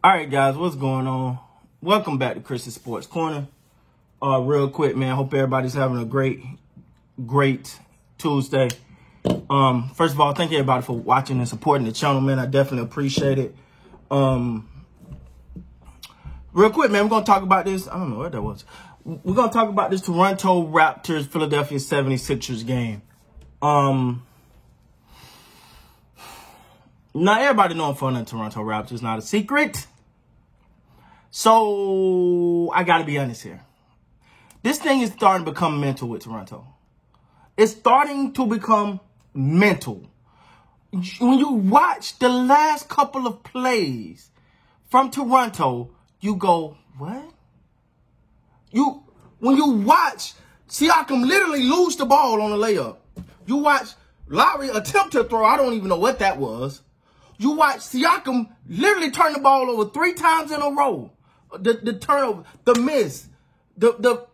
All right, guys, what's going on? Welcome back to Chris's Sports Corner. Real quick, man, hope everybody's having a great Tuesday. First of all, thank you everybody for watching and supporting the channel, man. I definitely appreciate it. Real quick, man, we're going to talk about this. I don't know what that was. We're going to talk about this Toronto Raptors Philadelphia 76ers game. Now, everybody know I'm fond of the Toronto Raptors. Not a secret. So, I got to be honest here. This thing is starting to become mental with Toronto. It's starting to become mental. When you watch the last couple of plays from Toronto, you go, what? When you watch Siakam literally lose the ball on a layup. You watch Lowry attempt to throw. I don't even know what that was. You watch Siakam literally turn the ball over 3 times in a row. The turnover, the miss,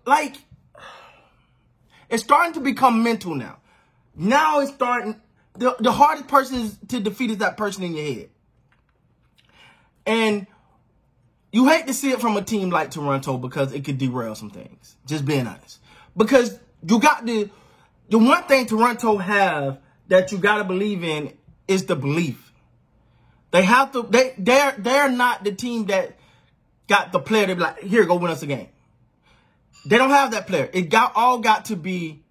like, it's starting to become mental now. Now it's starting, the hardest person to defeat is that person in your head. And you hate to see it from a team like Toronto because it could derail some things. Just being honest. Because you got the one thing Toronto have that you got to believe in is the belief. They have to, they're not the team that got the player to be like, here, go win us a game. They don't have that player. It all got to be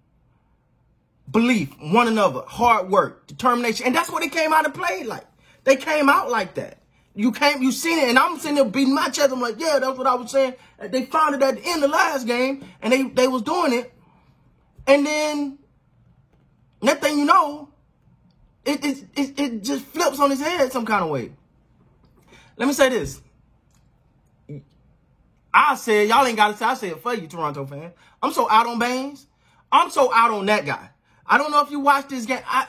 belief, one another, hard work, determination. And that's what they came out and played like. They came out like that. You seen it, and I'm sitting there beating my chest. I'm like, yeah, that's what I was saying. They found it at the end of the last game, and they was doing it. And then, next thing you know, it just flips on his head some kind of way. Let me say this. I said, y'all ain't got to say, I said it for you, Toronto fan. I'm so out on Baines. I'm so out on that guy. I don't know if you watched this game. I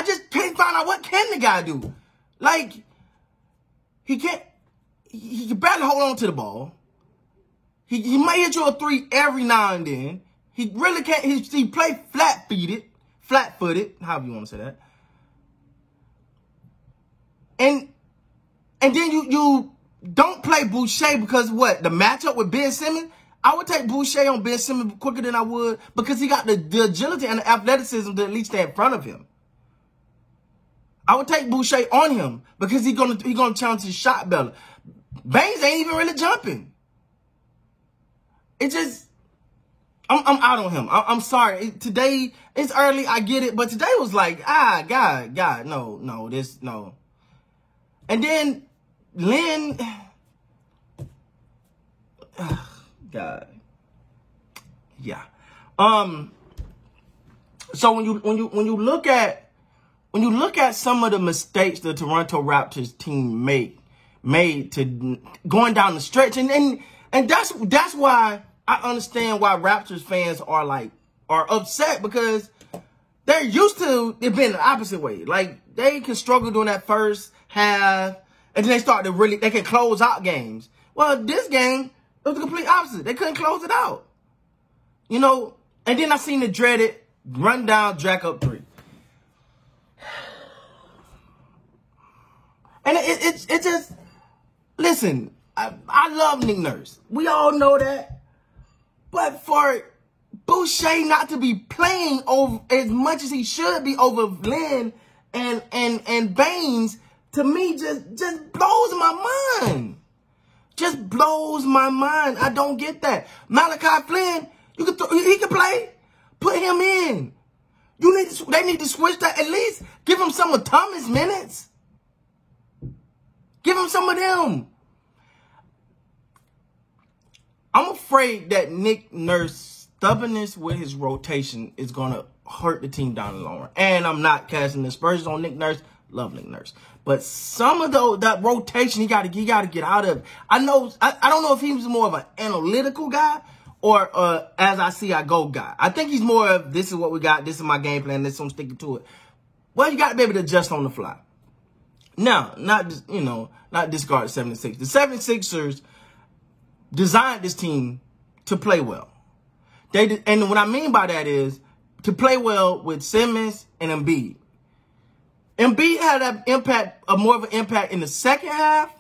just can't find out what can the guy do. Like, he can barely hold on to the ball. He might hit you a 3 every now and then. He really can't, he play flat-footed, however you want to say that. And then you don't play Boucher because what? The matchup with Ben Simmons? I would take Boucher on Ben Simmons quicker than I would because he got the agility and the athleticism to at least stay in front of him. I would take Boucher on him because he's gonna challenge his shot better. Baines ain't even really jumping. It just, I'm out on him. I'm sorry. Today, it's early, I get it, but today was like, God, no. And then Lynn, God, yeah. So when you look at some of the mistakes the Toronto Raptors team made to going down the stretch, and that's why I understand why Raptors fans are upset, because they're used to it being the opposite way. Like, they can struggle during that first half, and then they start to they can close out games. Well, this game, it was the complete opposite. They couldn't close it out. You know, and then I seen the dreaded run down, jack up 3. And it's just, listen, I love Nick Nurse. We all know that. But for Boucher not to be playing over as much as he should be over Lynn and Baines, to me, just blows my mind. Just blows my mind. I don't get that. Malachi Flynn, he can play. Put him in. They need to switch that. At least give him some of Thomas minutes. Give him some of them. I'm afraid that Nick Nurse's stubbornness with his rotation is going to hurt the team down the long run. And I'm not casting aspersions on Nick Nurse. Love Nick Nurse. But some of that rotation, he got to get out of. I don't know if he was more of an analytical guy or as I see I go guy. I think he's more of, this is what we got, this is my game plan, this I'm sticking to it. Well, you got to be able to adjust on the fly. Now, not discard the 76ers. The 76ers designed this team to play well. And what I mean by that is to play well with Simmons and Embiid. Embiid had more of an impact in the second half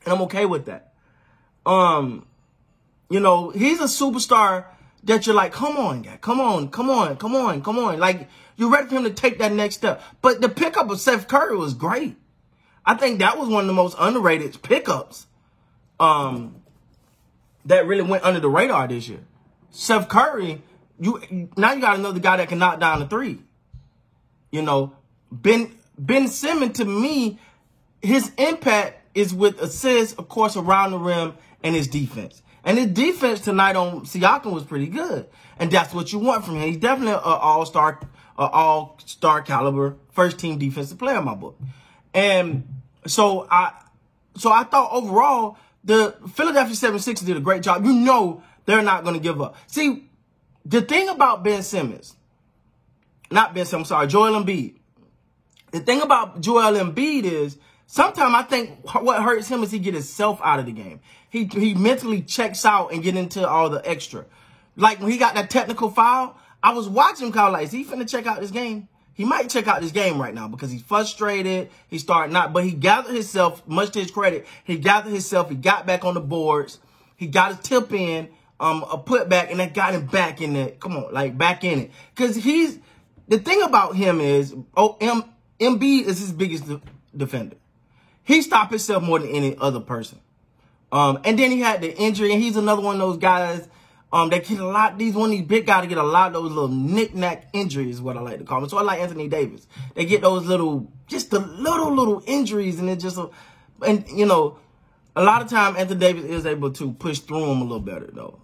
And I'm okay with that. You know, he's a superstar that you're like, come on, guy. Come on. Like, you're ready for him to take that next step. But the pickup of Seth Curry was great. I think that was one of the most underrated pickups that really went under the radar this year. Seth Curry, now you got another guy that can knock down the three. You know, Ben Simmons, to me, his impact is with assists, of course, around the rim and his defense. And his defense tonight on Siakam was pretty good. And that's what you want from him. He's definitely an all-star caliber first-team defensive player in my book. And so I thought overall, the Philadelphia 76ers did a great job. You know they're not going to give up. See, the thing about Joel Embiid. The thing about Joel Embiid is sometimes I think what hurts him is he get himself out of the game. He mentally checks out and get into all the extra. Like when he got that technical foul, I was watching him, like, is he finna check out this game? He might check out this game right now because he's frustrated. He started not, but he gathered himself, much to his credit. He gathered himself. He got back on the boards. He got his tip in, a putback, and that got him back in it. Come on, like back in it. Because the thing about him is, Embiid is his biggest defender. He stopped himself more than any other person. And then he had the injury, and he's another one of those guys that get a lot. One of these big guys get a lot of those little knick-knack injuries, is what I like to call them. So I like Anthony Davis. They get those just the little injuries, and it just, and you know, a lot of time Anthony Davis is able to push through them a little better though.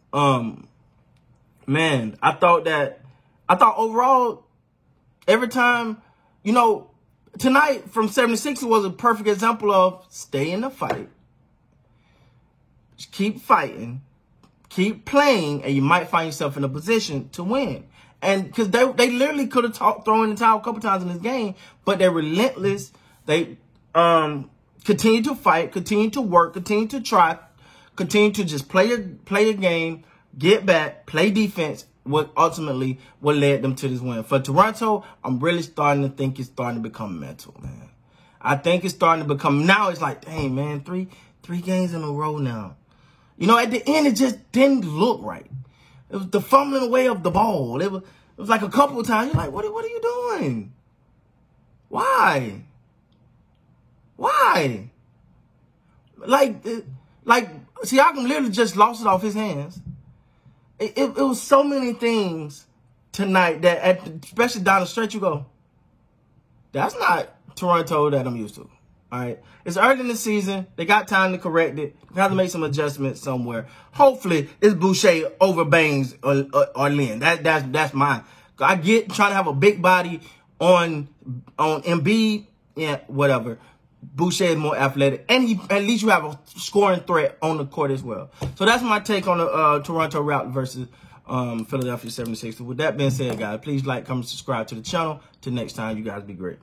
Man, I thought overall, every time, you know, tonight from 76 was a perfect example of stay in the fight. Just keep fighting, keep playing, and you might find yourself in a position to win. And because they literally could have thrown in the towel a couple times in this game, but they're relentless. They continue to fight, continue to work, continue to try, continue to just play a game, get back, play defense. What ultimately what led them to this win. For Toronto, I'm really starting to think it's starting to become mental, man. I think it's starting to become, now it's like, dang, man, three games in a row now. You know, at the end, it just didn't look right. It was the fumbling away of the ball. It was like a couple of times, you're like, what are you doing? Why? Like, Siakam literally just lost it off his hands. It was so many things tonight that, especially down the stretch, you go, that's not Toronto that I'm used to. All right. It's early in the season. They got time to correct it. They have to make some adjustments somewhere. Hopefully, it's Boucher over Baines or Lynn. That's mine. I get trying to have a big body on Embiid. Yeah, whatever. Boucher is more athletic, and at least you have a scoring threat on the court as well. So that's my take on the Toronto Raptors versus Philadelphia 76ers. With that being said, guys, please like, comment, subscribe to the channel. Till next time, you guys be great.